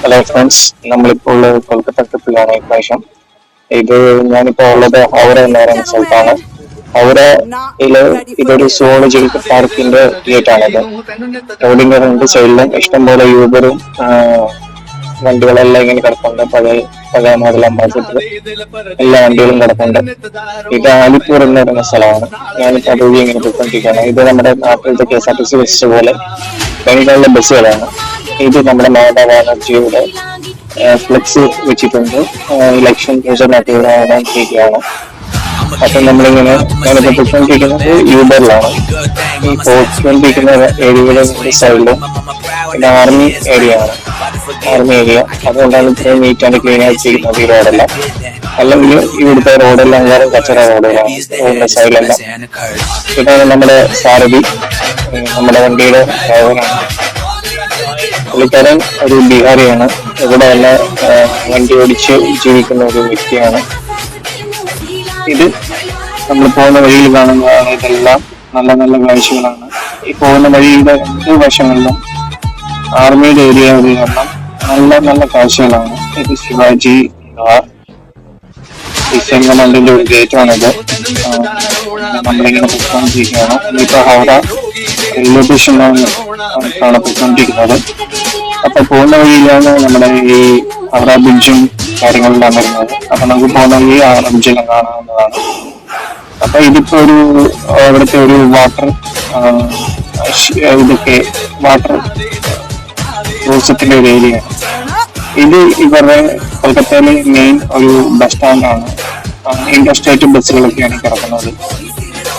Hello friends, നമ്മളിപ്പോൾ കൊൽക്കത്ത ട്രിപ്പിലാണ് ഇപ്രാവശ്യം. ഇത് ഞാനിപ്പോൾ ഉള്ളത് ഹൗറ എന്ന് പറയുന്ന സ്ഥലത്താണ്. ഹൗറയില് ഇതൊരു സുവോളജിക്കൽ പാർക്കിന്റെ ഗേറ്റ് ആണിത്. റോഡിന്റെ രണ്ട് സൈഡിലും ഇഷ്ടംപോലെ യൂബറും വണ്ടികളെല്ലാം ഇങ്ങനെ കിടപ്പുണ്ട്. പഴയ പഴയ മോഡൽ അംബാസിഡർ എല്ലാ വണ്ടികളും കിടപ്പുണ്ട്. ഇത് ആലിപ്പൂർ എന്ന് പറയുന്ന സ്ഥലമാണ്. ഞാനിപ്പോൾ അതുവഴി ഇങ്ങനെ പോയിക്കൊണ്ടിരിക്കുകയാണ്. ഇത് നമ്മുടെ നാട്ടിലത്തെ KSRTC ബസ് പോലെ ബംഗാളിലെ ബസ്സുകളാണ്. ഇത് നമ്മുടെ മമതാ ബാനർജിയുടെ ഫ്ലെക്സ് വെച്ചിട്ടുണ്ട്. ഇലക്ഷൻ പ്രചരണമൊക്കെ ഇവിടെ നടന്നിരിക്കുകയാണ്. അപ്പൊ ഞാനിപ്പോ പൊയ്ക്കൊണ്ടിരിക്കുന്നത് യൂബറിലാണ്. ഈ പോയിക്കൊണ്ടിരിക്കുന്ന ഏരിയയുടെ സൈഡിലും പിന്നെ ആർമി ഏരിയ ആണ്. ആർമി ഏരിയ അതുകൊണ്ടാണ് ഇത്രയും നീറ്റ് ആൻഡ് ക്ലീൻ ആയിട്ടിരിക്കുന്നത് ഈ റോഡെല്ലാം. അല്ലെങ്കിൽ ഇവിടുത്തെ റോഡെല്ലാം വേറെ കച്ചറ റോഡുകളാണ്. റോഡിന്റെ സൈഡിലെല്ലാം. ഇതാണ് നമ്മുടെ സാരഥി, നമ്മുടെ വണ്ടിയുടെ ഡ്രൈവറാണ്. പുള്ളിക്കാരൻ ഒരു ബീഹാറിയാണ്. ഇവിടെ തന്നെ വണ്ടി ഓടിച്ച് ജീവിക്കുന്ന ഒരു വ്യക്തിയാണ്. ഇത് നമ്മൾ പോകുന്ന വഴിയിൽ കാണുന്ന ഇതെല്ലാം നല്ല നല്ല കാഴ്ചകളാണ്. ഈ പോകുന്ന വഴിയുടെ രണ്ട് വശങ്ങളിലും ആർമിയുടെ ഏരിയ കാരണം നല്ല നല്ല കാഴ്ചകളാണ്. ഇത് ശിവാജി ഡിസൈൻമെന്റിന്റെ ഒരു ഗേറ്റാണിത്. നമ്മളിങ്ങനെ പൊയ്ക്കൊണ്ടിരിക്കുകയാണ്. ഇപ്പൊ ഹൗറ റെയിൽവേ സ്റ്റേഷനിലാണ് പൊയ്ക്കൊണ്ടിരിക്കുന്നത്. അപ്പൊ പോകുന്ന വഴിയിലാണ് നമ്മുടെ ഈ ഹൗറ ബ്രിഡ്ജും കാര്യങ്ങളെല്ലാം വരുന്നത്. അപ്പൊ നമുക്ക് പോകുന്ന വഴി ഹൗറ ബ്രിഡ്ജെല്ലാം കാണാവുന്നതാണ്. അപ്പൊ ഇതിപ്പോ ഒരു ഇവിടുത്തെ ഒരു വാട്ടർ ഇതൊക്കെ വാട്ടർ ടൂറിസത്തിന്റെ ഒരു ഏരിയയാണ്. ഇത് ഇവരുടെ കൊൽക്കത്തയിലെ മെയിൻ ഒരു ബസ് സ്റ്റാൻഡാണ്. ഇന്റർസ്റ്റേറ്റ് ബസ്സുകളൊക്കെയാണ് കിടക്കുന്നത്.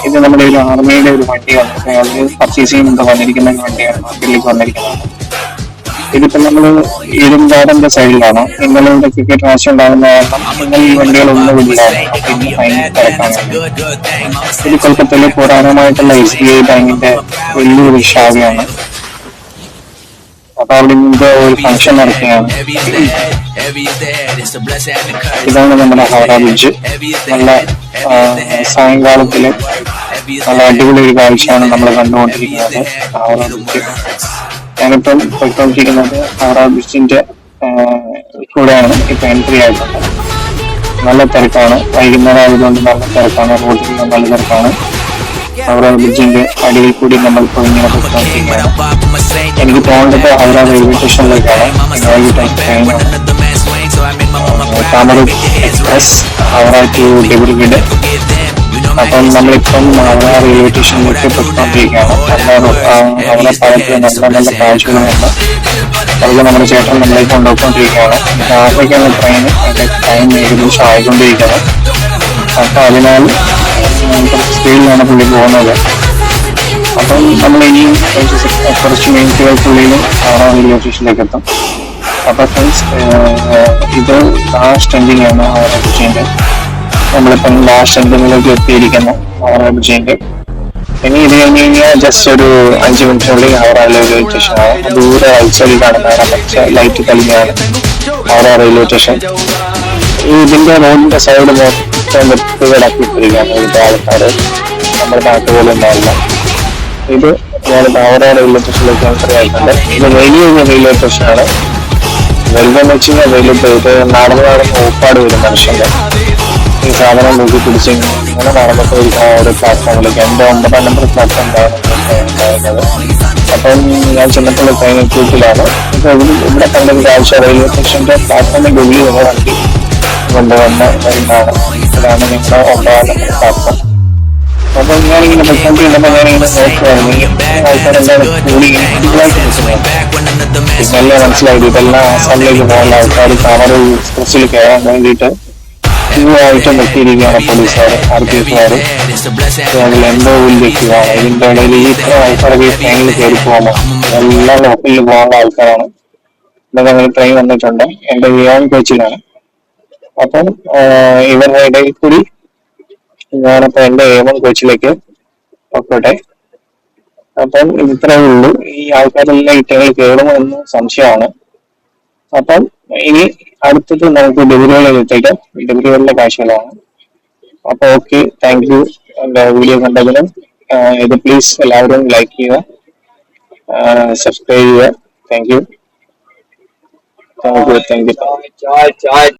ഇത് നമ്മുടെ ഒരു ആർമിയുടെ ഒരു വണ്ടിയാണ്. അത് പർച്ചേസ് ചെയ്യുന്നത് വന്നിരിക്കുന്ന ഒരു വണ്ടിയാണ്. നാട്ടിലേക്ക് വന്നിരിക്കുന്നത്. ഇതിപ്പോ നമ്മള് ഈഡൻ ഗാർഡന്റെ സൈഡിലാണ്. ഇന്നലെ ഇവിടെ ക്രിക്കറ്റ് മാച്ച് ഉണ്ടാകുന്ന കാരണം ഇന്നലെ ഈ വണ്ടികളൊന്നും ഇല്ലാതെ ഭയങ്കര തിരക്കാണ്. ഇത് കൊൽക്കത്തയിലെ പുരാതനമായിട്ടുള്ള SBI ബാങ്കിന്റെ വലിയൊരു ശാഖയാണ്. അപ്പൊ അവിടെ നിന്ന് ഒരു ഫംഗ്ഷൻ നടക്കുകയാണ്. ഇതാണ് നമ്മുടെ ഹൗറ ബ്രിഡ്ജ്. നല്ല സായങ്കാലത്തില് നല്ല അടിപൊളി ഒരു കാഴ്ചയാണ് നമ്മൾ കണ്ടുകൊണ്ടിരിക്കുന്നത്. ഹൗറ ബ്രിഡ്ജ് ഞാനിപ്പം പോയിക്കൊണ്ടിരിക്കുന്നത് ഹൗറ ബ്രിഡ്ജിന്റെ കൂടെയാണ്. ഇപ്പൊ എൻട്രി ആയിട്ടുണ്ട്. നല്ല തിരക്കാണ്. വൈകുന്നേരം ആയതുകൊണ്ട് നല്ല തിരക്കാണ്. റോഡിൽ നല്ല തിരക്കാണ്. ഹൗറ ബ്രിഡ്ജിന്റെ അടിയിൽ കൂടി നമ്മൾ ഇപ്പോൾ ഇങ്ങനെ പോയിക്കൊണ്ടിരിക്കുകയാണ്. എനിക്ക് പോകേണ്ടത് ഹൗറ റെയിൽവേ സ്റ്റേഷനിലേക്കാണ്. വൈകിട്ട് ട്രെയിനാണ്. കാമറൂപ്പ് എക്സ്പ്രസ് ഹൗറ ടു ഡിബ്രുഗഡ്. അപ്പം നമ്മളിപ്പം ഹൗറ റെയിൽവേ സ്റ്റേഷനിലേക്ക് പോയിക്കൊണ്ടിരിക്കുകയാണ്. ഹൗറ പാലത്തിൽ നല്ല നല്ല കാഴ്ചകളുണ്ട്. അതുപോലെ നമ്മുടെ ചേട്ടൻ നമ്മളേക്ക് കൊണ്ടുപോയിക്കൊണ്ടിരിക്കുകയാണ്. രാത്രിക്കാണ് ട്രെയിൻ. അതിന്റെ ടൈം ഏകദേശം ആയിക്കൊണ്ടിരിക്കുന്നത്. അപ്പൊ അതിനാൽ സ്പീഡിലാണ് പുള്ളി പോകുന്നത്. അപ്പം നമ്മൾ ഇനിയും കുറച്ച് മിനിറ്റുകൾക്കുള്ളിൽ ഹൗറ റെയിൽവേ സ്റ്റേഷനിലേക്ക് എത്തും. അപ്പൊ ഫ്രണ്ട്സ്, ഇത് ലാസ്റ്റ് എൻഡിങ്ങാണ് ഹൗറ ബ്രിഡ്ജിന്റെ. നമ്മളിപ്പം ലാസ്റ്റ് എൻഡിങ്ങിലേക്ക് എത്തിയിരിക്കുന്നു ഹൗറ ബ്രിഡ്ജിന്റെ. ഇനി ഇത് കഴിഞ്ഞ് കഴിഞ്ഞാൽ ജസ്റ്റ് ഒരു 5 മിനിറ്റിനുള്ളിൽ ഹൗറ റെയിൽവേ സ്റ്റേഷനാണ്. ദൂരെ ഔട്ട്സൈഡിൽ കാണുന്നതാണ് പച്ച ലൈറ്റ് തെളിഞ്ഞാണ് ഹൗറ റെയിൽവേ സ്റ്റേഷൻ. ഇതിന്റെ റോഡിന്റെ സൈഡ് മൊത്തം വൃത്തികേടാക്കിയിട്ടിരിക്കുകയാണ്. ഇവിടുത്തെ ആൾക്കാര് നമ്മുടെ നാട്ടുപോലെ ഉണ്ടാവില്ല. ഇത് ഞാനിപ്പോൾ ഹൗറ റെയിൽവേ സ്റ്റേഷനിലേക്ക് എൻട്രി ആയിട്ടുണ്ട്. ഇത് വലിയൊരു റെയിൽവേ സ്റ്റേഷനാണ്. വലുതെന്ന് വെച്ച് കഴിഞ്ഞാൽ വലുത്. ഇത് നടന്ന് ഓപ്പാട് വരും മനുഷ്യന്റെ. ഈ സാധനം നോക്കി പിടിച്ച് ഇങ്ങനെ നടന്നപ്പോൾ ഒരു പ്ലാറ്റ്ഫോമിലേക്ക് എന്റെ 9ാം നമ്പർ പ്ലാറ്റ്ഫോം ഉണ്ടായിരുന്നത്. അപ്പം ഞാൻ ചെന്നപ്പോൾ ട്രെയിൻ എത്തിയിട്ടില്ലാണ്. ഇപ്പൊ ഇവിടെ കണ്ട കാഴ്ച റെയിൽവേ സ്റ്റേഷന്റെ പ്ലാറ്റ്ഫോമിന്റെ ഉള്ളിൽ നിന്ന് വണ്ടി കൊണ്ടുവന്ന ട്രെയിനാണ്. ഇതാണ് നിങ്ങളുടെ 9ാം നമ്പർ പ്ലാറ്റ്ഫോം. അപ്പൊ ഞാനിങ്ങനെ പൊയ്ക്കൊണ്ടിരുന്നപ്പോ ഞാനിങ്ങനെ നോക്കുവായിരുന്നു. ആൾക്കാരെല്ലാം കൂടി ഇതുമായിട്ട് നിൽക്കുന്നത്. പിന്നല്ലേ മനസ്സിലായത് ഇതെല്ലാം ആസാമിലേക്ക് പോകുന്ന ആൾക്കാർ കാമറ എക്സ്പ്രസ്സിൽ കയറാൻ വേണ്ടിയിട്ട് ആയിട്ട് നിർത്തിയിരിക്കുകയാണ് പോലീസുകാർ, RPFകാര്. അതിൽ എന്തോ വിളിക്കുകയാണ്. ഇതിന്റെ ഇടയിൽ ഈ ഇത്ര ആൾക്കാരൊക്കെ ട്രെയിനിൽ കയറി പോകാമോ? എല്ലാം ലോക്കലിൽ പോകേണ്ട ആൾക്കാരാണ്. ഇവിടെ അങ്ങനെ ട്രെയിൻ വന്നിട്ടുണ്ട്. എന്റെ A1 കോച്ചിലാണ്. അപ്പം ഇവരുടെ ഇടയിൽ കൂടി ഞാനപ്പോ എന്റെ A1 കോച്ചിലേക്ക് പോട്ടെ. അപ്പം ഇത്രേ ഉള്ളൂ. ഈ ആൾക്കാരെല്ലാം ഈ ട്രെയിനിൽ കയറുമോ എന്ന് സംശയമാണ്. അപ്പം ഇനി അടുത്തത് നമുക്ക് ഡിബ്രുഗഡിലേക്ക് ഡിബ്രുഗഡിലെ കാഴ്ചകളാണ്. അപ്പൊ ഓക്കെ, താങ്ക് യു എന്റെ വീഡിയോ കണ്ടതിനും. ഇത് പ്ലീസ് എല്ലാവരും ലൈക്ക് ചെയ്യുക, സബ്സ്ക്രൈബ് ചെയ്യുക. Thank you. Thank you thank you.